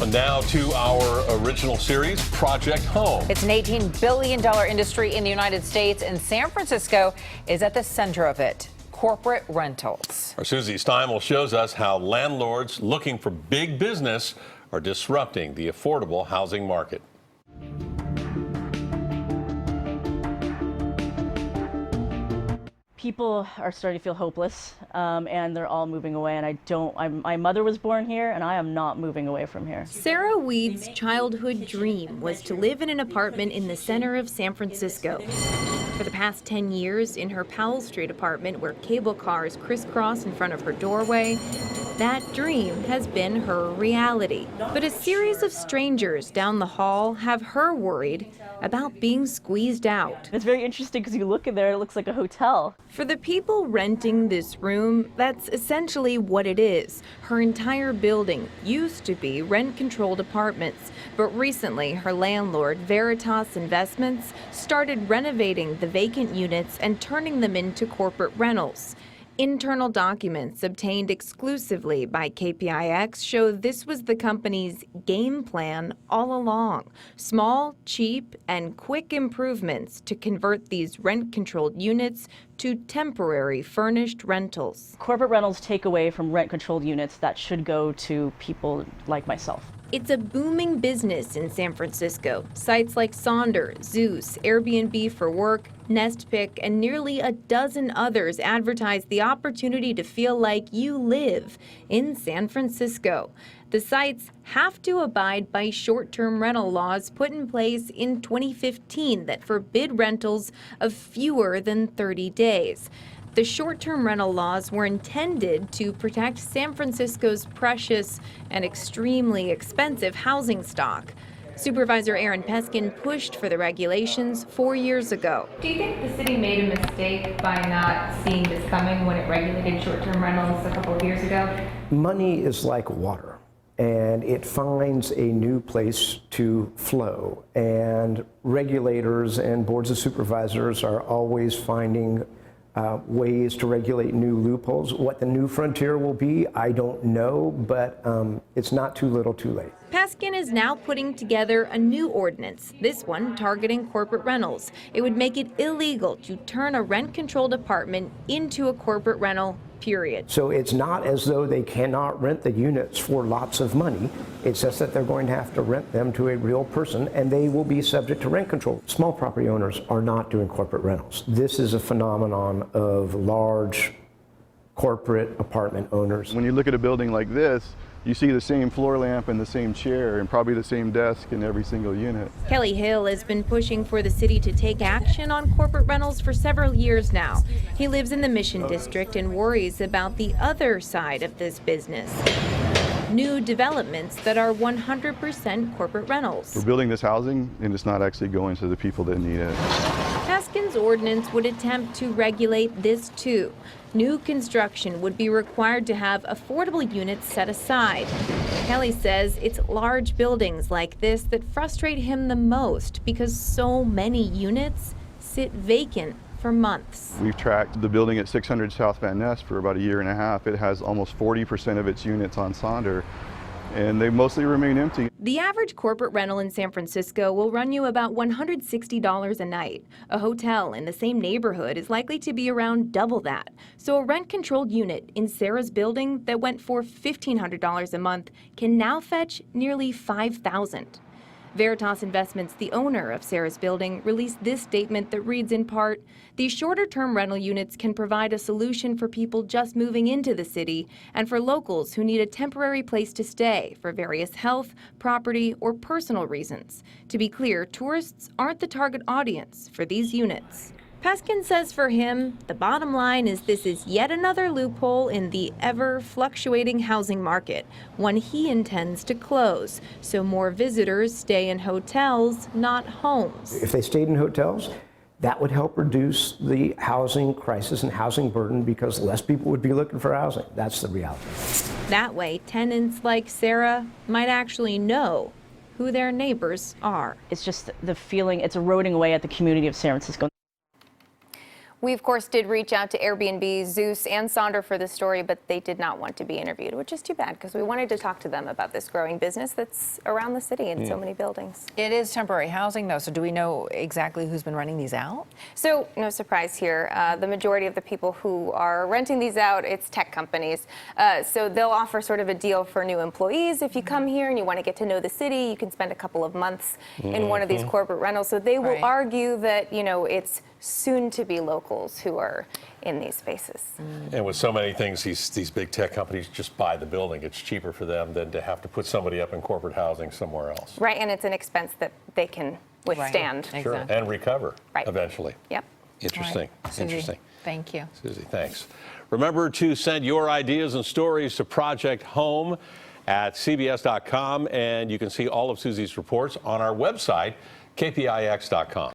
And now to our original series, Project Home. It's an $18 billion industry in the United States, and San Francisco is at the center of it. Corporate rentals. Our Susie Steimel shows us how landlords looking for big business are disrupting the affordable housing market. People are starting to feel hopeless, and they're all moving away. And my mother was born here, and I am not moving away from here. Sarah Weed's childhood dream was to live in an apartment in the center of San Francisco. For the past 10 years, in her Powell Street apartment where cable cars crisscross in front of her doorway, that dream has been her reality. But a series of strangers down the hall have her worried about being squeezed out. It's very interesting because you look in there, it looks like a hotel. For the people renting this room, that's essentially what it is. Her entire building used to be rent-controlled apartments, but recently her landlord, Veritas Investments, started renovating the vacant units and turning them into corporate rentals. Internal documents obtained exclusively by KPIX show this was the company's game plan all along. Small, cheap, and quick improvements to convert these rent-controlled units to temporary furnished rentals. Corporate rentals take away from rent-controlled units that should go to people like myself. It's a booming business in San Francisco. Sites like Sonder, Zeus, Airbnb for Work, NestPick, and nearly a dozen others advertise the opportunity to feel like you live in San Francisco. The sites have to abide by short-term rental laws put in place in 2015 that forbid rentals of fewer than 30 days. The short-term rental laws were intended to protect San Francisco's precious and extremely expensive housing stock. Supervisor Aaron Peskin pushed for the regulations 4 years ago. Do you think the city made a mistake by not seeing this coming when it regulated short-term rentals a couple of years ago? Money is like water, and it finds a new place to flow. And regulators and boards of supervisors are always finding ways to regulate new loopholes. What the new frontier will be, I don't know, but it's not too little too late. Peskin is now putting together a new ordinance, this one targeting corporate rentals. It would make it illegal to turn a rent-controlled apartment into a corporate rental, period. So it's not as though they cannot rent the units for lots of money. It's just that they're going to have to rent them to a real person, and they will be subject to rent control. Small property owners are not doing corporate rentals. This is a phenomenon of large corporate apartment owners. When you look at a building like this, you see the same floor lamp and the same chair and probably the same desk in every single unit. Kelly Hill has been pushing for the city to take action on corporate rentals for several years now. He lives in the Mission District and worries about the other side of this business. New developments that are 100% corporate rentals. We're building this housing and it's not actually going to the people that need it. Peskin's ordinance would attempt to regulate this too. New construction would be required to have affordable units set aside. Kelly says it's large buildings like this that frustrate him the most because so many units sit vacant for months. We've tracked the building at 600 South Van Ness for about a year and a half. It has almost 40% of its units on Sonder, and they mostly remain empty. The average corporate rental in San Francisco will run you about $160 a night. A hotel in the same neighborhood is likely to be around double that. So a rent-controlled unit in Sarah's building that went for $1,500 a month can now fetch nearly $5,000. Veritas Investments, the owner of Sarah's building, released this statement that reads in part, "These shorter-term rental units can provide a solution for people just moving into the city and for locals who need a temporary place to stay for various health, property, or personal reasons. To be clear, tourists aren't the target audience for these units." Peskin says for him, the bottom line is this is yet another loophole in the ever-fluctuating housing market, one he intends to close, so more visitors stay in hotels, not homes. If they stayed in hotels, that would help reduce the housing crisis and housing burden because less people would be looking for housing. That's the reality. That way, tenants like Sarah might actually know who their neighbors are. It's just the feeling, it's eroding away at the community of San Francisco. We, of course, did reach out to Airbnb, Zeus, and Sonder for this story, but they did not want to be interviewed, which is too bad because we wanted to talk to them about this growing business that's around the city in so many buildings. It is temporary housing, though, so do we know exactly who's been renting these out? So no surprise here. The majority of the people who are renting these out, it's tech companies. So they'll offer sort of a deal for new employees. If you come here and you want to get to know the city, you can spend a couple of months in one of these corporate rentals. So they will Right. argue that, you know, it's soon to be locals who are in these spaces. And with so many things, these big tech companies just buy the building. It's cheaper for them than to have to put somebody up in corporate housing somewhere else. Right, and it's an expense that they can withstand. Right. Sure. Exactly. And recover Right. eventually. Yep. Interesting. All right. Susie, Interesting. thank you. Susie, thanks. Remember to send your ideas and stories to Project Home at CBS.com, and you can see all of Susie's reports on our website, KPIX.com.